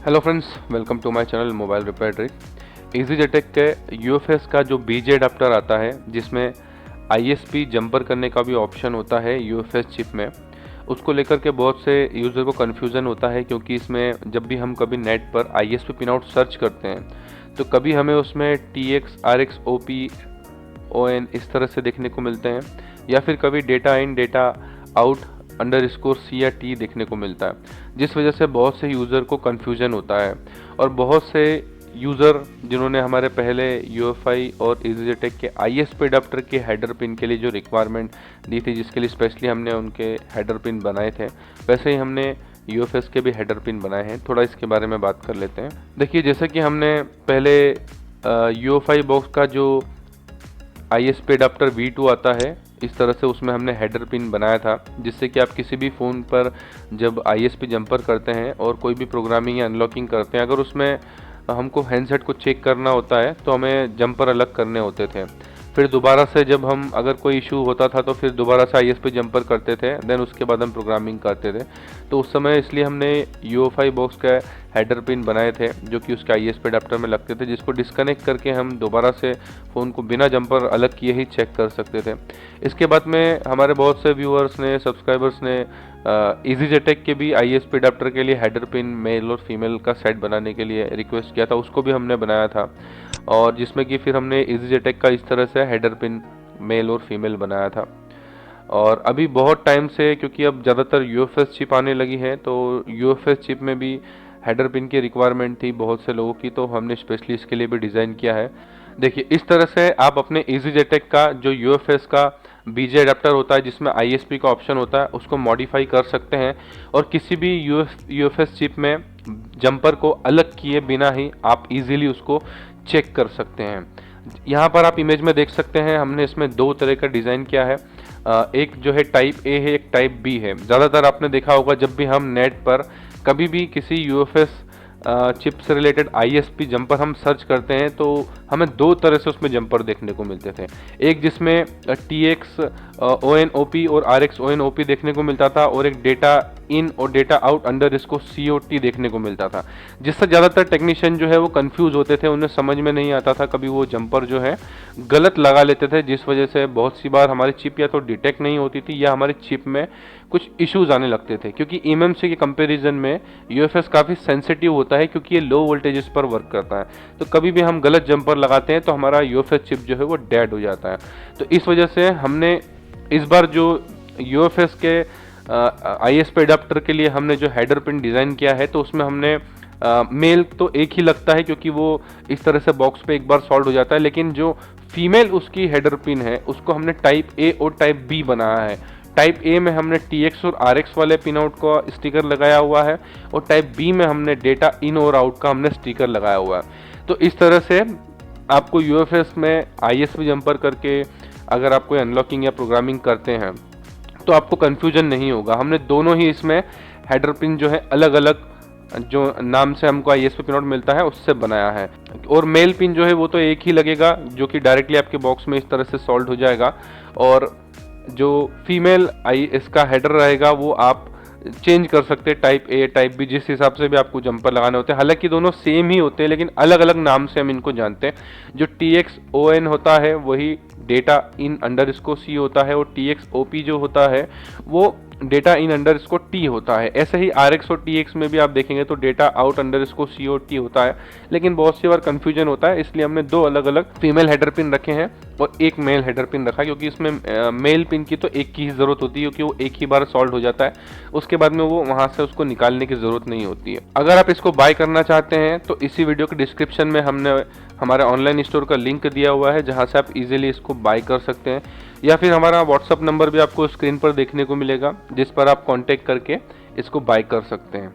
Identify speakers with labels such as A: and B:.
A: Hello friends, welcome to my channel mobile repair trick. EasyJetech के UFS का जो BJ adapter आता है, जिसमें ISP जंपर करने का भी ऑप्शन होता है UFS चिप में, उसको लेकर के बहुत से यूज़र को कन्फ्यूज़न होता है। क्योंकि इसमें जब भी हम कभी नेट पर ISP पिन आउट सर्च करते हैं तो कभी हमें उसमें TX, RX, OP, ON इस तरह से देखने को मिलते हैं, या फिर कभी डेटा इन, डेटा आउट _C या T देखने को मिलता है, जिस वजह से बहुत से यूज़र को कन्फ्यूजन होता है। और बहुत से यूज़र जिन्होंने हमारे पहले UEFI और EasyJetech के ISP अडाप्टर के हेडर पिन के लिए जो रिक्वायरमेंट दी थी, जिसके लिए स्पेशली हमने उनके हेडर पिन बनाए थे, वैसे ही हमने UFS के भी हेडर पिन बनाए हैं। थोड़ा इसके बारे में बात कर लेते हैं। देखिए, जैसे कि हमने पहले UEFI बॉक्स का जो ISP अडाप्टर V2 आता है, इस तरह से उसमें हमने हेडर पिन बनाया था, जिससे कि आप किसी भी फ़ोन पर जब ISP जंपर करते हैं और कोई भी प्रोग्रामिंग या अनलॉकिंग करते हैं, अगर उसमें हमको हैंडसेट को चेक करना होता है तो हमें जंपर अलग करने होते थे। फिर दोबारा से जब हम अगर कोई इशू होता था तो फिर दोबारा से ISP जंपर करते थे, देन उसके बाद हम प्रोग्रामिंग करते थे। तो उस समय इसलिए हमने UEFI बॉक्स का हेडर पिन बनाए थे, जो कि उसके ISP अडाप्टर में लगते थे, जिसको डिस्कनेक्ट करके हम दोबारा से फ़ोन को बिना जंपर अलग किए ही चेक कर सकते थे। इसके बाद में हमारे बहुत से व्यूअर्स ने, सब्सक्राइबर्स ने EasyJetech के भी ISP अडाप्टर के लिए हेडर पिन मेल और फीमेल का सेट बनाने के लिए रिक्वेस्ट किया था, उसको भी हमने बनाया था। और जिसमें कि फिर हमने EasyJetech का इस तरह से हेडर पिन मेल और फीमेल बनाया था। और अभी बहुत टाइम से, क्योंकि अब ज़्यादातर UFS चिप आने लगी है, तो UFS चिप में भी हेडर पिन की रिक्वायरमेंट थी बहुत से लोगों की, तो हमने स्पेशली इसके लिए भी डिज़ाइन किया है। देखिए, इस तरह से आप अपने EasyJetech का जो UFS का BJ अडाप्टर होता है, जिसमें ISP का ऑप्शन होता है, उसको मॉडिफाई कर सकते हैं और किसी भी UFS चिप में जंपर को अलग किए बिना ही आप इजीली उसको चेक कर सकते हैं। यहाँ पर आप इमेज में देख सकते हैं, हमने इसमें दो तरह का डिज़ाइन किया है। एक जो है टाइप A है, एक टाइप B है। ज़्यादातर आपने देखा होगा, जब भी हम नेट पर कभी भी किसी UFS चिप से रिलेटेड ISP जंपर हम सर्च करते हैं तो हमें दो तरह से उसमें जंपर देखने को मिलते थे। एक जिसमें TX ON OP और RX ON OP देखने को मिलता था, और एक डेटा इन और डेटा आउट _COT देखने को मिलता था, जिससे ज़्यादातर टेक्नीशियन जो है वो कंफ्यूज होते थे, उन्हें समझ में नहीं आता था, कभी वो जंपर जो है गलत लगा लेते थे, जिस वजह से बहुत सी बार हमारी चिप या तो डिटेक्ट नहीं होती थी या हमारी चिप में कुछ इश्यूज आने लगते थे। क्योंकि eMMC के कंपैरिजन में UFS काफ़ी सेंसिटिव होता है, क्योंकि ये लो वोल्टेजेस पर वर्क करता है। तो कभी भी हम गलत जंपर लगाते हैं तो हमारा UFS चिप जो है वो डेड हो जाता है। तो इस वजह से हमने इस बार जो UFS के ISP अडाप्टर के लिए हमने जो हेडर पिन डिज़ाइन किया है, तो उसमें हमने मेल तो एक ही लगता है, क्योंकि वो इस तरह से बॉक्स पे एक बार सॉल्व हो जाता है, लेकिन जो फीमेल उसकी हेडर पिन है उसको हमने टाइप A और टाइप B बनाया है। टाइप A में हमने TX और RX वाले पिन आउट का स्टिकर लगाया हुआ है, और टाइप B में हमने डेटा इन और आउट का हमने स्टिकर लगाया हुआ है। तो इस तरह से आपको UFS में ISP जंपर करके अगर आप कोई अनलॉकिंग या प्रोग्रामिंग करते हैं तो आपको कन्फ्यूजन नहीं होगा। हमने दोनों ही इसमें हेडर पिन जो है अलग अलग जो नाम से हमको ISP पिन आउट मिलता है उससे बनाया है, और मेल पिन जो है वो तो एक ही लगेगा, जो कि डायरेक्टली आपके बॉक्स में इस तरह से सॉल्व हो जाएगा। और जो फीमेल इसका हेडर रहेगा वो आप चेंज कर सकते हैं, टाइप A टाइप B, जिस हिसाब से भी आपको जंपर लगाने होते हैं। हालांकि दोनों सेम ही होते हैं, लेकिन अलग अलग नाम से हम इनको जानते हैं। जो TX ON होता है वही डेटा इन _C होता है, और TX OP जो होता है वो डेटा इन _T होता है। ऐसे ही RX और TX में भी आप देखेंगे तो डेटा आउट _COT होता है, लेकिन बहुत सी बार कन्फ्यूजन होता है, इसलिए हमने दो अलग अलग फीमेल हेडर पिन रखे हैं और एक मेल हेडर पिन रखा है। क्योंकि इसमें मेल पिन की तो एक की ही ज़रूरत होती है, क्योंकि वो एक ही बार सॉल्व हो जाता है, उसके बाद में वो वहाँ से उसको निकालने की ज़रूरत नहीं होती है। अगर आप इसको बाय करना चाहते हैं तो इसी वीडियो के डिस्क्रिप्शन में हमने हमारे ऑनलाइन स्टोर का लिंक दिया हुआ है, जहाँ से आप इजीली इसको बाय कर सकते हैं, या फिर हमारा व्हाट्सअप नंबर भी आपको स्क्रीन पर देखने को मिलेगा, जिस पर आप कांटेक्ट करके इसको बाय कर सकते हैं।